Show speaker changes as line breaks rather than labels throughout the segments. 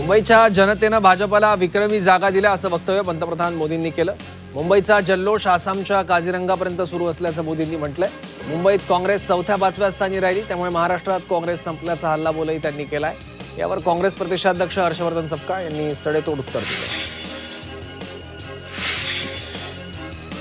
मुंबईच्या जनतेनं भाजपला विक्रमी जागा दिल्या असं वक्तव्य पंतप्रधान मोदींनी केलं। मुंबईचा जल्लोष आसामच्या काझीरंगापर्यंत सुरू असल्याचं मोदींनी म्हटलंय। मुंबईत काँग्रेस 4थ्या-5व्या स्थानी राहिली, त्यामुळे महाराष्ट्रात काँग्रेस संपल्याचा हल्लाबोलही त्यांनी केलाय। यावर काँग्रेस प्रदेशाध्यक्ष हर्षवर्धन सपकाळ यांनी सडेतोड उत्तर दिलं।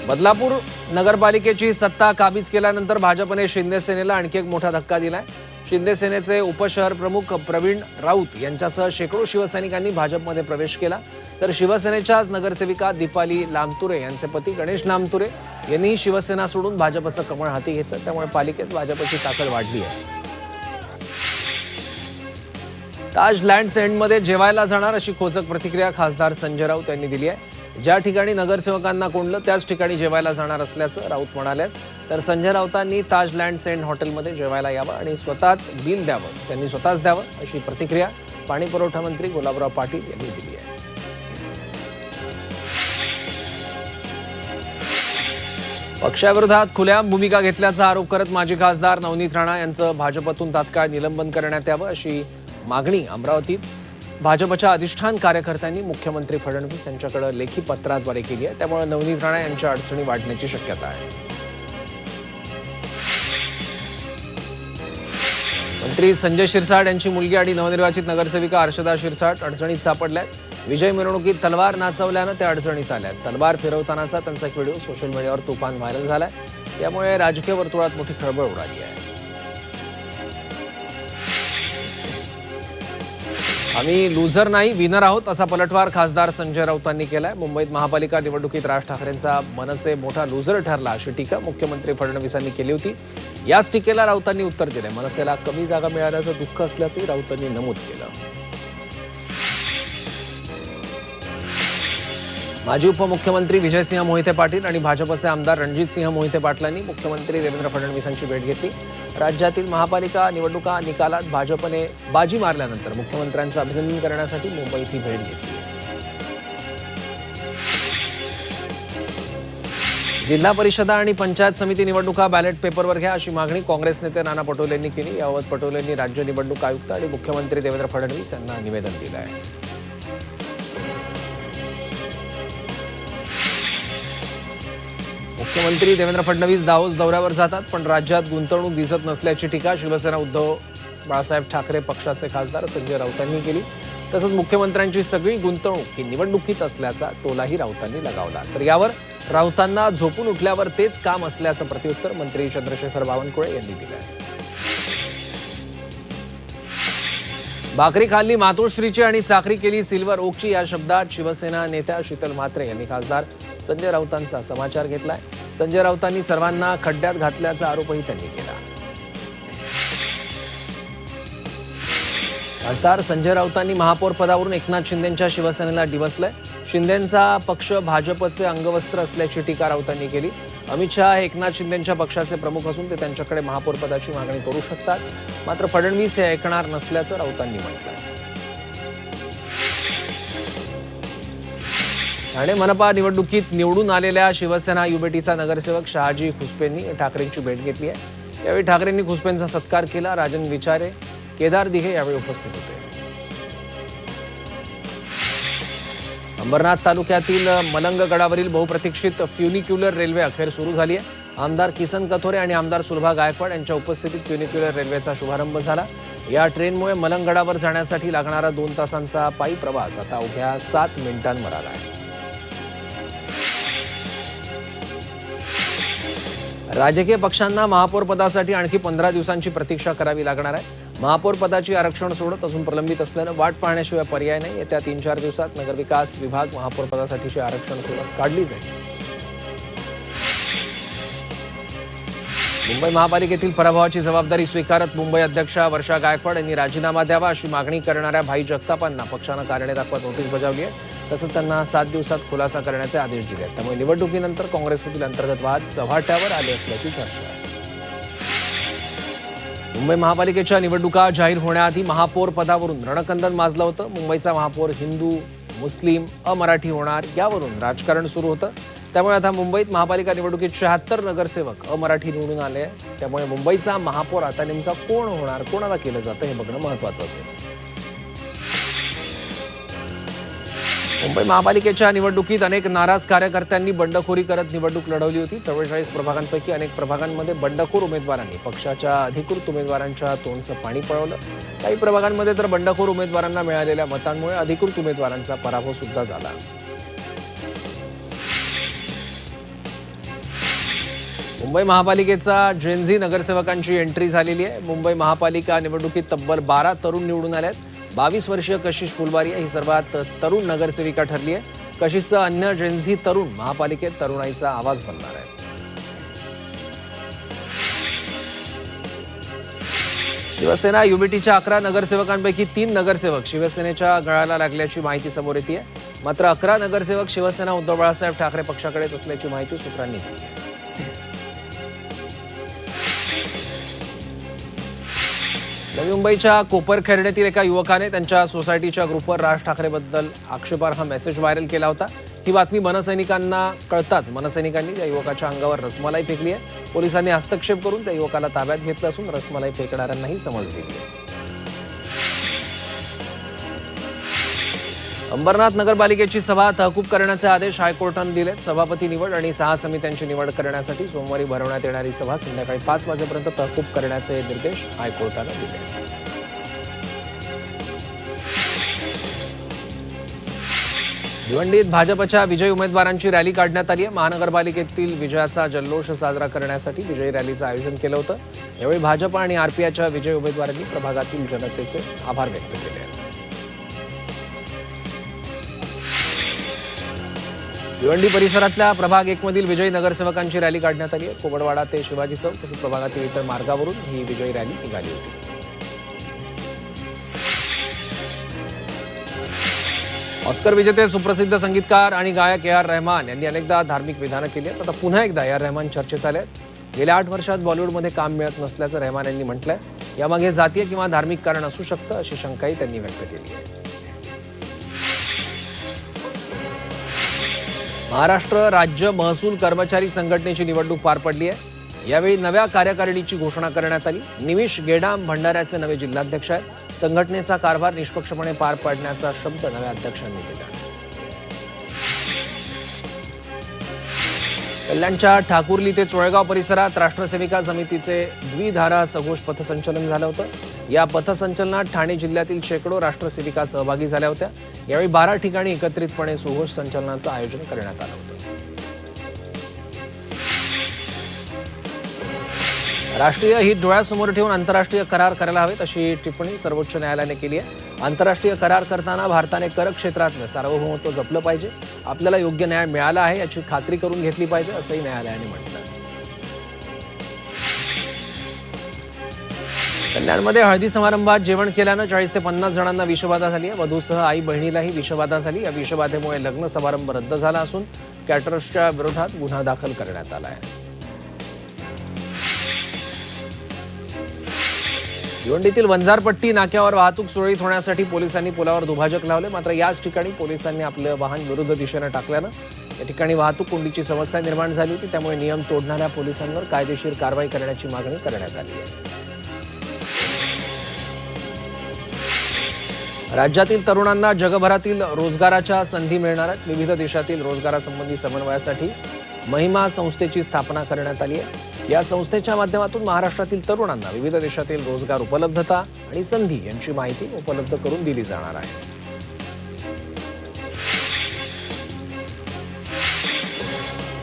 बदलापूर नगरपालिकेची सत्ता काबीज केल्यानंतर भाजपने शिंदे सेनेला आणखी एक मोठा धक्का दिलाय। शिंदे सेनेचे उपशहर प्रमुख प्रवीण राऊत यांच्यासह शेकडो शिवसैनिकांनी भाजपमध्ये प्रवेश केला, तर शिवसेनेच्याच नगरसेविका दीपाली लामतुरे यांचे पती गणेश लामतुरे यांनी शिवसेना सोडून भाजपचं कमळ हाती घेतलं, त्यामुळे पालिकेत भाजपची ताकद वाढली आहे। ताज लँड्स एंडमध्ये जेवायला जाणार अशी खोचक प्रतिक्रिया खासदार संजय राऊत यांनी दिली आहे। ज्या ठिकाणी नगरसेवकांना कोंडलं त्याच ठिकाणी जेवायला जाणार असल्याचं राऊत म्हणाले। तर संजय राऊतांनी ताज लँड्स एंड हॉटेलमध्ये जेवायला यावं आणि स्वतःच बिल द्यावं, त्यांनी स्वतःच द्यावं अशी प्रतिक्रिया पाणी पुरवठा मंत्री गुलाबराव पाटील यांनी दिली आहे। पक्षाविरोधात खुलेआम भूमिका घेतल्याचा आरोप करत माजी खासदार नवनीत राणा यांचं भाजपतून तात्काळ निलंबन करण्यात यावं अशी मागणी अमरावतीत भाजपच्या अधिष्ठान कार्यकर्त्यांनी मुख्यमंत्री फडणवीस यांच्याकडे लेखी पत्राद्वारे केली आहे। त्यामुळे नवनीत राणा यांच्या अडचणी वाढण्याची शक्यता आहे। मंत्री संजय शिरसाट यांची मुलगी आणि नवनिर्वाचित नगरसेविका हर्षदा शिरसाट अडचणीत सापडल्यात। विजय मिरवणुकीत तलवार नाचवल्यानं त्या अडचणीत आल्यात। तलवार फिरवतानाचा त्यांचा एक व्हिडिओ सोशल मीडियावर तुफान व्हायरल झालाय, त्यामुळे राजकीय वर्तुळात मोठी खळबळ उडाली आहे। आम्ही लूझर नाही विनर आहोत असा पलटवार खासदार संजय राऊतांनी केलाय। मुंबईत महापालिका निवडणुकीत राज ठाकरेंचा मनसे मोठा लूझर ठरला अशी टीका मुख्यमंत्री फडणवीसांनी केली होती। याच टीकेला राऊतांनी उत्तर दिले। मनसेला कमी जागा मिळाल्याचं दुःख असल्याचंही राऊतांनी नमूद केलं। माजी उपमुख्यमंत्री विजयसिंह मोहिते पाटील आणि भाजपचे आमदार रणजितसिंह मोहिते पाटलांनी मुख्यमंत्री देवेंद्र फडणवीसांची भेट घेतली। राज्यातील महापालिका निवडणुका निकालात भाजपने बाजी मारल्यानंतर मुख्यमंत्र्यांचं अभिनंदन करण्यासाठी मुंबईत ही भेट घेतली। जिल्हा परिषदा आणि पंचायत समिती निवडणुका बॅलेट पेपरवर घ्या अशी मागणी काँग्रेस नेते नाना पटोले यांनी केली। याबाबत पटोले यांनी राज्य निवडणूक आयुक्त आणि मुख्यमंत्री देवेंद्र फडणवीस यांना निवेदन दिलं आहे। मुख्यमंत्री देवेंद्र फडणवीस दावोस दौऱ्यावर जातात, पण राज्यात गुंतवणूक दिसत नसल्याची टीका शिवसेना उद्धव बाळासाहेब ठाकरे पक्षाचे खासदार संजय राऊतांनी केली। तसंच मुख्यमंत्र्यांची सगळी गुंतवणूक ही निवडणुकीत असल्याचा टोलाही राऊतांनी लगावला। तर यावर राऊतांना झोपून उठल्यावर तेच काम असल्याचं प्रत्युत्तर मंत्री चंद्रशेखर बावनकुळे यांनी दिलं। भाकरी खाल्ली मातोश्रीची आणि चाकरी केली सिल्वर ओकची या शब्दात शिवसेना नेत्या शीतल म्हात्रे यांनी खासदार संजय राऊतांचा समाचार घेतलाय। संजय राऊतांनी सर्वांना खड्ड्यात घातल्याचा आरोपही त्यांनी केला। खासदार संजय राऊतांनी महापौर पदावरून एकनाथ शिंदेंच्या शिवसेनेला डिवचलंय। शिंदेंचा पक्ष भाजपचे अंगवस्त्र असल्याची टीका राऊतांनी केली। अमित शहा हे एकनाथ शिंदेंच्या पक्षाचे प्रमुख असून ते त्यांच्याकडे महापौर पदाची मागणी करू शकतात, मात्र फडणवीस हे ऐकणार नसल्याचं राऊतांनी म्हटलंय। ठाणे मनपा निवडणुकीत निवडून आलेल्या शिवसेना युबेटीचा नगरसेवक शहाजी खुसपेंनी ठाकरेंची भेट घेतली आहे। यावेळी ठाकरेंनी खुसपेंचा सत्कार केला। राजन विचारे, केदार दिघे यावेळी उपस्थित होते। अंबरनाथ तालुक्यातील मलंग गडावरील बहुप्रतीक्षित फ्युनिक्युलर रेल्वे अखेर सुरू झाली आहे। आमदार किसन कथोरे आणि आमदार सुलभा गायकवाड यांच्या उपस्थितीत फ्युनिक्युलर रेल्वेचा शुभारंभ झाला। या ट्रेनमुळे मलंगगडावर जाण्यासाठी लागणारा 2 तासांचा पायी प्रवास आता अवघ्या 7 मिनिटांवर आला आहे। राजकीय पक्षांना महापौर पदासाठी आणखी 15 दिवसांची प्रतीक्षा करावी लागणार आहे। महापौर पदाची आरक्षण सोडत अजून प्रलंबित असल्यानं वाट पाहण्याशिवाय पर्याय नाही। येत्या 3-4 दिवसात नगरविकास विभाग महापौर पदासाठीचे आरक्षण सोडत काढली जाईल। मुंबई महापालिकेतील पराभवाची जबाबदारी स्वीकारत मुंबई अध्यक्षा वर्षा गायकवाड यांनी राजीनामा द्यावा अशी मागणी करणाऱ्या भाई जगतापांना पक्षानं कारणे दाखवत नोटीस बजावली आहे। तसंच त्यांना 7 दिवसात खुलासा करण्याचे आदेश दिले आहेत। त्यामुळे निवडणुकीनंतर काँग्रेसमधील अंतर्गत वाद चव्हाट्यावर आले असल्याची चर्चा आहे। मुंबई महापालिकेच्या निवडणुका जाहीर होण्याआधी महापौर पदावरून रणकंदन माजलं होतं। मुंबईचा महापौर हिंदू, मुस्लिम, अमराठी होणार यावरून राजकारण सुरू होतं। त्यामुळे आता मुंबईत महापालिका निवडणुकीत 76 नगरसेवक अमराठी निवडून आले आहे। त्यामुळे मुंबईचा महापौर आता नेमका कोण होणार, कोणाला केलं जातं हे बघणं महत्त्वाचं असेल। मुंबई महापालिकेच्या निवडणुकीत अनेक नाराज कार्यकर्त्यांनी बंडखोरी करत निवडणूक लढवली होती. 44 प्रभागांपैकी अनेक प्रभागांमध्ये बंडखोर उमेदवारांनी पक्षाच्या अधिकृत उमेदवारांच्या तोंडचं पाणी पळवलं. काही प्रभागांमध्ये तर बंडखोर उमेदवारांना मिळालेल्या मतांमुळे अधिकृत उमेदवारांचा पराभव सुद्धा झाला. मुंबई महापालिकेचा जेनझी नगरसेवकांची एंट्री झालेली आहे. मुंबई महापालिका निवडणुकीत तब्बल 12 तरुण निवडून आले आहेत. 22 वर्षीय कशिश फुलबारिया ही सर्वात तरुण नगरसेविका ठरली आहे. कशिशचा अन्य जेनझी तरुण महापालिकेत तरुणाईचा आवाज बनणार आहे. शिवसेना युबीटीच्या 11 नगरसेवकांपैकी 3 नगरसेवक शिवसेनेच्या गळाला लागल्याची माहिती समोर येते. मात्र 11 नगरसेवक शिवसेना उद्धव बाळासाहेब ठाकरे पक्षाकडेच असल्याची माहिती सूत्रांनी दिली आहे. नवी मुंबईच्या कोपरखैरण्यातील एका युवकाने त्यांच्या सोसायटीच्या ग्रुपवर राज ठाकरेबद्दल आक्षेपार्ह मेसेज व्हायरल केला होता. ही बातमी मनसैनिकांना कळताच मनसैनिकांनी त्या युवकाच्या अंगावर रसमलाई फेकली आहे. पोलिसांनी हस्तक्षेप करून त्या युवकाला ताब्यात घेतलं असून रसमलाई फेकणाऱ्यांनाही समज दिली आहे. अंबरनाथ नगरपालिकेची सभा तहकूब करण्याचे आदेश हायकोर्टाने दिलेत. सभापती निवड आणि 6 समित्यांची निवड करण्यासाठी सोमवारी भरवण्यात येणारी सभा संध्याकाळी 5 वाजेपर्यंत तहकूब करण्याचे निर्देश हायकोर्टाने दिले. भिवंडीत भाजपच्या विजयी उमेदवारांची रॅली काढण्यात आली आहे. महानगरपालिकेतील विजयाचा जल्लोष साजरा करण्यासाठी विजयी रॅलीचं आयोजन केलं होतं. यावेळी भाजप आणि आरपीआयच्या विजयी उमेदवारांनी प्रभागातील जनतेचे आभार व्यक्त केले आहेत. भिवंडी परिसरातल्या प्रभाग 1 मधील विजयी नगरसेवकांची रॅली काढण्यात आली आहे. कोबडवाडा ते शिवाजी चौक तसेच प्रभागातील इतर मार्गावरून ही विजयी रॅली निघाली होती. ऑस्कर विजेते सुप्रसिद्ध संगीतकार आणि गायक ए.आर. रहमान यांनी अनेकदा धार्मिक विधानं केली आहेत. आता पुन्हा एकदा ए.आर. रहमान चर्चेत आले आहेत. गेल्या 8 वर्षात बॉलिवूडमध्ये काम मिळत नसल्याचं रहमान यांनी म्हटलंय. यामागे जातीय किंवा धार्मिक कारण असू शकतं अशी शंकाही त्यांनी व्यक्त केली आहे. महाराष्ट्र राज्य महसूल कर्मचारी संघटनेची निवडणूक पार पडली आहे. यावेळी नव्या कार्यकारिणीची घोषणा करण्यात आली. निमिष गेडाम भंडाऱ्याचे नवे जिल्हाध्यक्ष आहेत. संघटनेचा कारभार निष्पक्षपणे पार पाडण्याचा शब्द नव्या अध्यक्षांनी दिला. कल्याणच्या ठाकुर्ली ते चोळेगाव परिसरात राष्ट्रसेविका समितीचे द्विधारा सघोष पथसंचलन झालं होतं. या पथसंचलनात ठाणे जिल्ह्यातील शेकडो राष्ट्रसेविका सहभागी झाल्या होत्या. यावेळी 12 ठिकाणी एकत्रितपणे सुघोष संचलनाचं आयोजन करण्यात आलं होतं. राष्ट्रीय हित डोळ्यासमोर ठेवून आंतरराष्ट्रीय करार करायला हवेत अशी टिप्पणी सर्वोच्च न्यायालयाने केली आहे. आंतरराष्ट्रीय करार करताना भारताने कर क्षेत्रातलं सार्वभौमत्व जपलं पाहिजे. आपल्याला योग्य न्याय मिळाला आहे याची खात्री करून घेतली पाहिजे असंही न्यायालयाने म्हटलं. कल्याणमध्ये हळदी समारंभात जेवण केल्यानं 40 ते 50 जणांना विषबाधा झाली आहे. वधूसह आई बहिणीलाही विषबाधा झाली. या विषबाधेमुळे लग्न समारंभ रद्द झाला असून कॅटरर्सच्या विरोधात गुन्हा दाखल करण्यात आला आहे. भिवंडीतील वंजारपट्टी नाक्यावर वाहतूक सुरळीत होण्यासाठी पोलिसांनी पुलावर दुभाजक लावले. मात्र याच ठिकाणी पोलिसांनी आपलं वाहन विरुद्ध दिशेनं टाकल्यानं या ठिकाणी वाहतूक कोंडीची समस्या निर्माण झाली होती. त्यामुळे नियम तोडणाऱ्या पोलिसांवर कायदेशीर कारवाई करण्याची मागणी करण्यात आली आहे. राज्यातील तरुणांना जगभरातील रोजगाराच्या संधी मिळणार आहेत. विविध देशातील रोजगारासंबंधी समन्वयासाठी महिमा संस्थेची स्थापना करण्यात आली आहे. या संस्थेच्या माध्यमातून महाराष्ट्रातील तरुणांना विविध देशातील रोजगार उपलब्धता आणि संधी यांची माहिती उपलब्ध करून दिली जाणार आहे.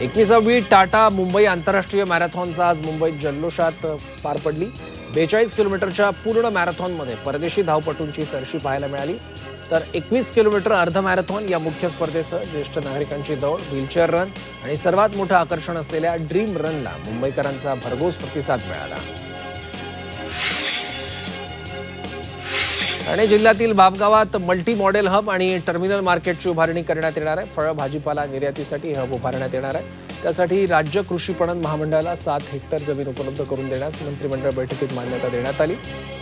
एकविसावी टाटा मुंबई आंतरराष्ट्रीय मॅरेथॉनचा आज मुंबईत जल्लोषात पार पडली. 42 किलोमीटरच्या पूर्ण मॅरेथॉनमध्ये परदेशी धावपटूंची सरशी पाहायला मिळाली. तर 21 किलोमीटर अर्ध मॅरेथॉन या मुख्य स्पर्धेसह ज्येष्ठ नागरिकांची दौड, व्हीलचेअर रन आणि सर्वात मोठं आकर्षण असलेल्या ड्रीम रनला मुंबईकरांचा भरघोस प्रतिसाद मिळाला. ठाणे जिल्ह्यातील बाबगावात मल्टी मॉडेल हब आणि टर्मिनल मार्केटची उभारणी करण्यात येणार आहे. फळं भाजीपाला निर्यातीसाठी हब उभारण्यात येणार आहे. त्यासाठी राज्य कृषी पणन महामंडळाला 7 हेक्टर जमीन उपलब्ध करून देण्यास मंत्रिमंडळ बैठकीत मान्यता देण्यात आली.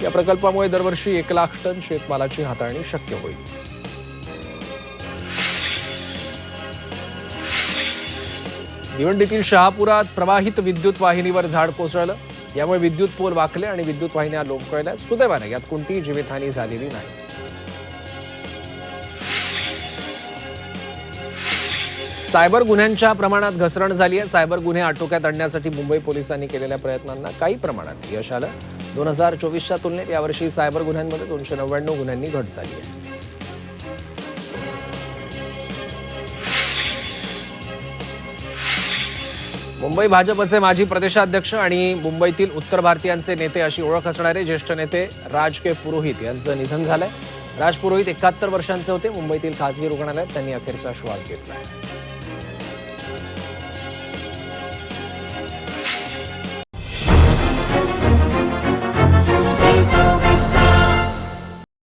या प्रकल्पामुळे दरवर्षी 1 लाख टन शेतमालाची हाताळणी शक्य होईल. भिवंडीतील शहापुरात प्रवाहित विद्युत वाहिनीवर झाड कोसळलं. यामुळे विद्युत पोल वाकले आणि विद्युत वाहिन्या लोंबकळल्या. सुदैवाने यात कोणतीही जीवितहानी झालेली नाही. सायबर गुन्ह्यांच्या प्रमाणात घसरण झाली आहे. सायबर गुन्हे आटोक्यात आणण्यासाठी मुंबई पोलिसांनी केलेल्या प्रयत्नांना काही प्रमाणात यश आलं. 2024च्या तुलनेत यावर्षी सायबर गुन्ह्यांमध्ये 299 गुन्ह्यांनी घट झाली आहे. मुंबई भाजपचे माजी प्रदेशाध्यक्ष आणि मुंबईतील उत्तर भारतीयांचे नेते अशी ओळख असणारे ज्येष्ठ नेते राज के पुरोहित यांचं निधन झालंय. राज पुरोहित 71 वर्षांचे होते. मुंबईतील खासगी रुग्णालयात त्यांनी अखेरचा श्वास घेतला.